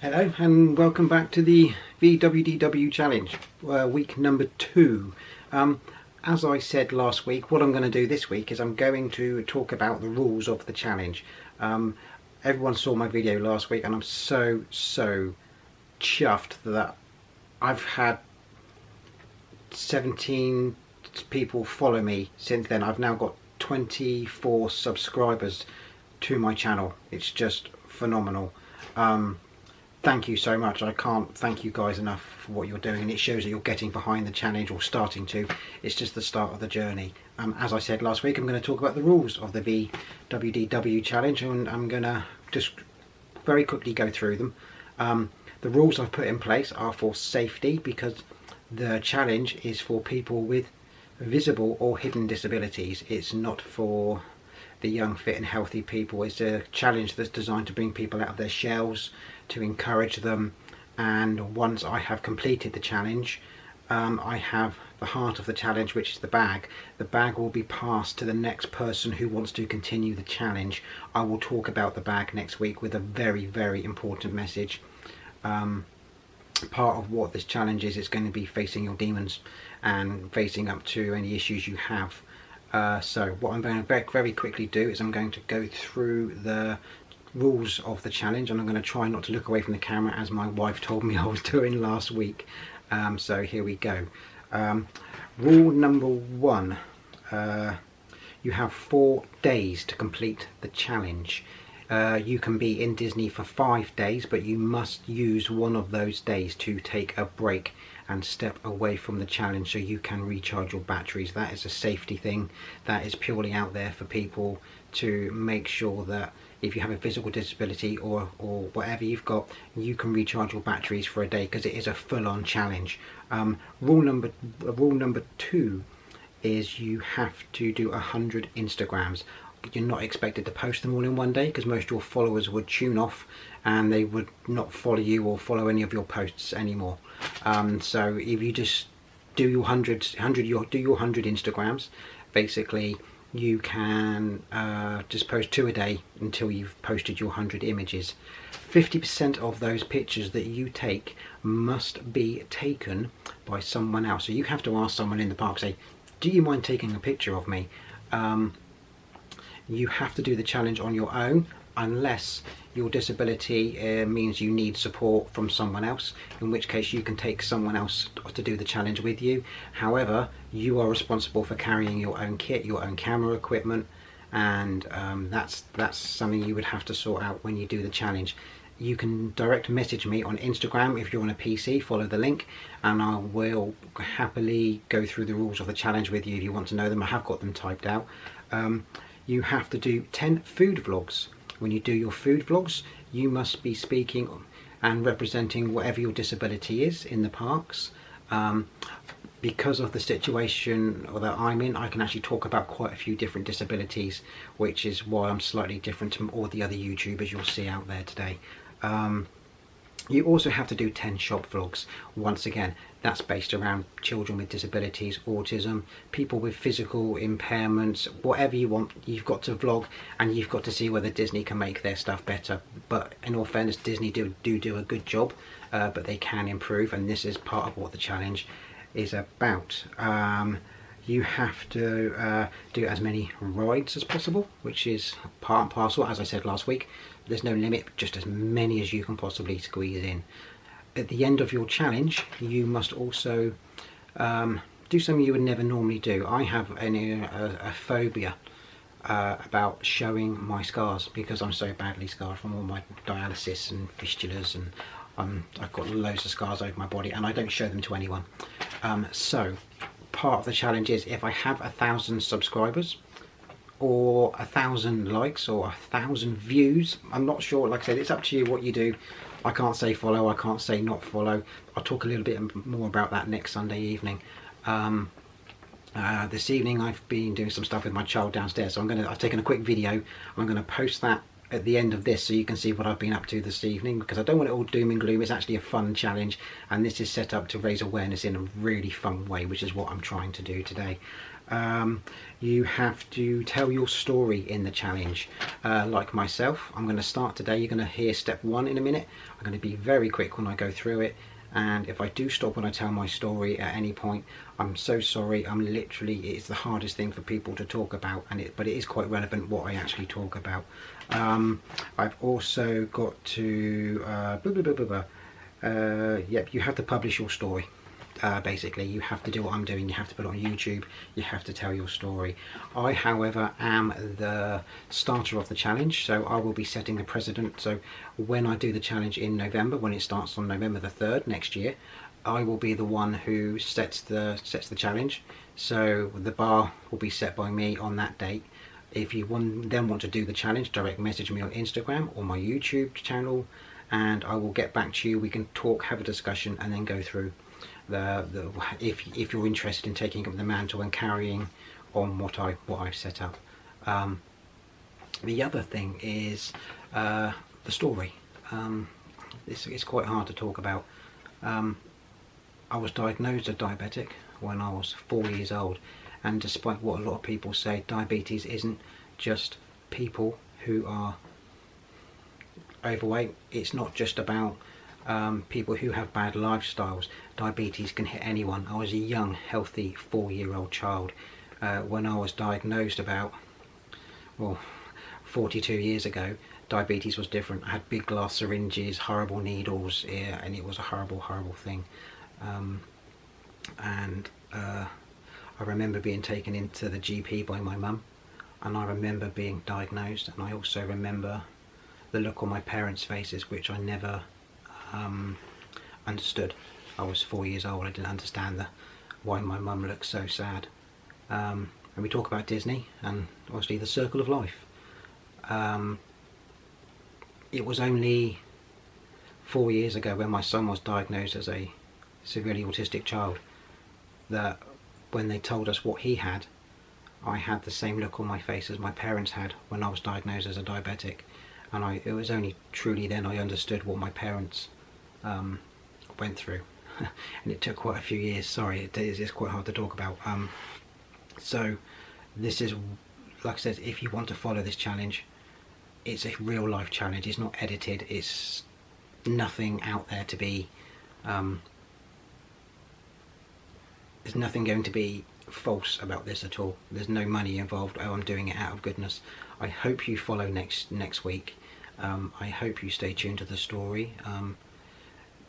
Hello and welcome back to the VWDW challenge, week number 2. As I said last week, what I'm going to do this week is I'm going to talk about the rules of the challenge. Everyone saw my video last week and I'm so chuffed that I've had 17 people follow me since then. I've now got 24 subscribers to my channel. It's just phenomenal. Thank you so much. I can't thank you guys enough for what you're doing, and it shows that you're getting behind the challenge, or starting to. It's just the start of the journey. As I said last week, I'm going to talk about the rules of the VWDW challenge, and I'm going to just very quickly go through them. The rules I've put in place are for safety, because the challenge is for people with visible or hidden disabilities. It's not for the young, fit and healthy people. It's a challenge that's designed to bring people out of their shells, to encourage them, and once I have completed the challenge, I have the heart of the challenge, which is the bag. The bag will be passed to the next person who wants to continue the challenge. I will talk about the bag next week with a very important message. Part of what this challenge is going to be facing your demons and facing up to any issues you have. So what I'm going to very quickly do is I'm going to go through the rules of the challenge, and I'm going to try not to look away from the camera as my wife told me I was doing last week. So here we go. Rule number 1, you have 4 days to complete the challenge. You can be in Disney for 5 days, but you must use one of those days to take a break and step away from the challenge so you can recharge your batteries. That is a safety thing. That is purely out there for people to make sure that if you have a physical disability or whatever you've got, you can recharge your batteries for a day, because it is a full-on challenge. Rule number 2 is you have to do 100 Instagrams. You're not expected to post them all in one day, because most of your followers would tune off and they would not follow you or follow any of your posts anymore. So if you just do your 100 Instagrams, basically you can just post 2 a day until you've posted your 100 images. 50% of those pictures that you take must be taken by someone else. So you have to ask someone in the park, say, do you mind taking a picture of me? You have to do the challenge on your own, unless your disability means you need support from someone else, in which case you can take someone else to do the challenge with you. However, you are responsible for carrying your own kit, your own camera equipment, and that's something you would have to sort out when you do the challenge. You can direct message me on Instagram if you're on a PC, follow the link, and I will happily go through the rules of the challenge with you if you want to know them. I have got them typed out. You have to do 10 food vlogs. When you do your food vlogs, you must be speaking and representing whatever your disability is in the parks. Because of the situation that I'm in, I can actually talk about quite a few different disabilities, which is why I'm slightly different from all the other YouTubers you'll see out there today. You also have to do 10 shop vlogs. Once again, that's based around children with disabilities, autism, people with physical impairments, whatever you want. You've got to vlog, and you've got to see whether Disney can make their stuff better. But in all fairness, Disney do a good job, but they can improve, and this is part of what the challenge is about. You have to do as many rides as possible, which is part and parcel, as I said last week. There's no limit, just as many as you can possibly squeeze in. At the end of your challenge, you must also do something you would never normally do. I have a phobia about showing my scars, because I'm so badly scarred from all my dialysis and fistulas, and I've got loads of scars over my body, and I don't show them to anyone. So part of the challenge is, if I have 1,000 subscribers or 1,000 likes or 1,000 views, I'm not sure, like I said, it's up to you what you do. I can't say follow, I can't say not follow. I'll talk a little bit more about that next Sunday evening. This evening I've been doing some stuff with my child downstairs, so I've taken a quick video. I'm going to post that at the end of this so you can see what I've been up to this evening, because I don't want it all doom and gloom. It's actually a fun challenge, and this is set up to raise awareness in a really fun way, which is what I'm trying to do today. You have to tell your story in the challenge. Like myself, I'm going to start today. You're going to hear step 1 in a minute. I'm going to be very quick when I go through it, and if I do stop when I tell my story at any point, I'm so sorry. It's the hardest thing for people to talk about, but it is quite relevant what I actually talk about. I've also got to yep, you have to publish your story. Basically, you have to do what I'm doing. You have to put it on YouTube. You have to tell your story. I, however, am the starter of the challenge, so I will be setting the precedent. So when I do the challenge in November, when it starts on November the 3rd next year, I will be the one who sets the challenge. So the bar will be set by me on that date. If you then want to do the challenge, direct message me on Instagram or my YouTube channel, and I will get back to you. We can talk, have a discussion, and then go through if you're interested in taking up the mantle and carrying on what I've set up. The other thing is the story. It's quite hard to talk about. I was diagnosed a diabetic when I was 4 years old, and despite what a lot of people say, diabetes isn't just people who are overweight. It's not just about people who have bad lifestyles. Diabetes can hit anyone. I was a young, healthy 4-year-old child when I was diagnosed about 42 years ago. Diabetes was different. I had big glass syringes, horrible needles, and it was a horrible thing. I remember being taken into the GP by my mum, and I remember being diagnosed, and I also remember the look on my parents' faces, which I never understood. I was 4 years old. I didn't understand why my mum looked so sad. And we talk about Disney and obviously the circle of life. It was only 4 years ago, when my son was diagnosed as a severely autistic child, that when they told us what he had, I had the same look on my face as my parents had when I was diagnosed as a diabetic. And it was only truly then I understood what my parents went through. And it took quite a few years. Sorry, it's quite hard to talk about. So this is, like I said, if you want to follow this challenge, it's a real life challenge. It's not edited. It's nothing out there to be there's nothing going to be false about this at all. There's no money involved. Oh, I'm doing it out of goodness. I hope you follow next week. I hope you stay tuned to the story.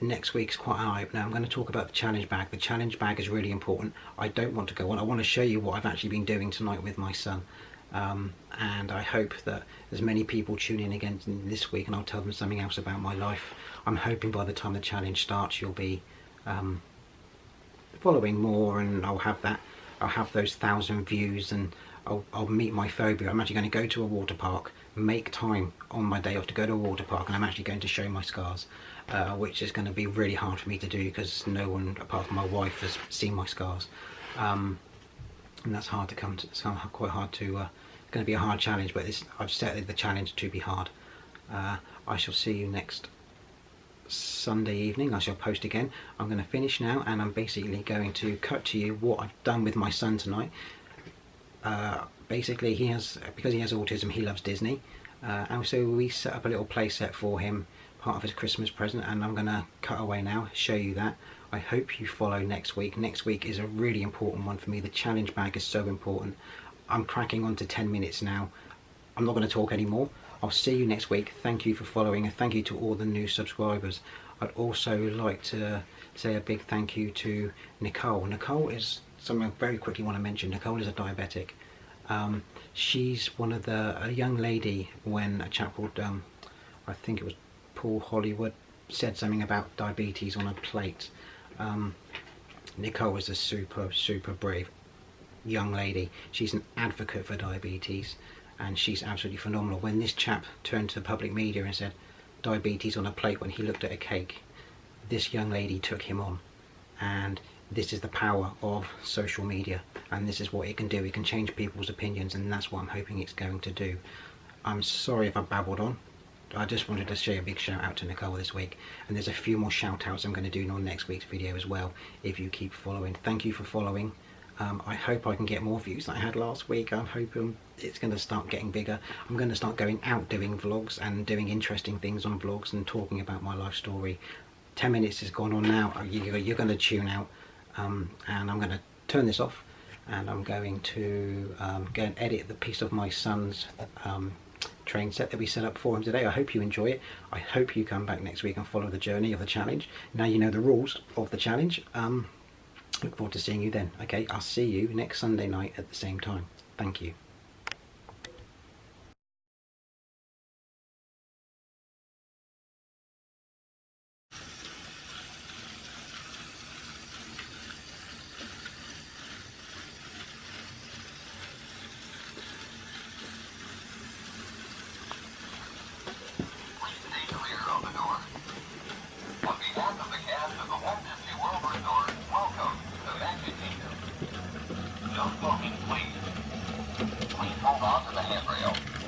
Next week's quite an eye-opener. I'm going to talk about the challenge bag. The challenge bag is really important. I don't want to go on. I want to show you what I've actually been doing tonight with my son. And I hope that there's many people tune in again this week, and I'll tell them something else about my life. I'm hoping by the time the challenge starts, you'll be following more, and I'll have those 1,000 views, and I'll meet my phobia. I'm actually going to go to a water park, make time on my day off to go to a water park, and I'm actually going to show my scars, which is going to be really hard for me to do because no one apart from my wife has seen my scars, and that's hard to come to. It's quite hard to. It's going to be a hard challenge, but I've set the challenge to be hard. I shall see you next Sunday evening. I shall post again. I'm going to finish now, and I'm basically going to cut to you what I've done with my son tonight. Basically, because he has autism, he loves Disney, and so we set up a little play set for him, part of his Christmas present, and I'm going to cut away now, show you that. I hope you follow next week. Next week is a really important one for me. The challenge bag is so important. I'm cracking on to 10 minutes now. I'm not going to talk anymore. I'll see you next week. Thank you for following, and thank you to all the new subscribers. I'd also like to say a big thank you to Nicole. Nicole is someone I very quickly want to mention. Nicole is a diabetic. She's a young lady, when a chap called, I think it was Paul Hollywood, said something about diabetes on a plate. Nicole is a super brave young lady. She's an advocate for diabetes, and she's absolutely phenomenal. When this chap turned to the public media and said diabetes on a plate when he looked at a cake, this young lady took him on. And this is the power of social media, and this is what it can do. It can change people's opinions, and that's what I'm hoping it's going to do. I'm sorry if I babbled on. I just wanted to say a big shout out to Nicole this week, and there's a few more shout outs I'm going to do on next week's video as well if you keep following. Thank you for following. I hope I can get more views than I had last week. I'm hoping it's going to start getting bigger. I'm going to start going out doing vlogs and doing interesting things on vlogs and talking about my life story. 10 minutes has gone on now. You're going to tune out, and I'm going to turn this off, and I'm going to go and edit the piece of my son's train set that we set up for him today. I hope you enjoy it. I hope you come back next week and follow the journey of the challenge. Now you know the rules of the challenge. Look forward to seeing you then. Okay, I'll see you next Sunday night at the same time. Thank you. On behalf of the cast of the Walt Disney World Resort, welcome to the Magic Kingdom. No smoking, please. Please hold on to the handrail.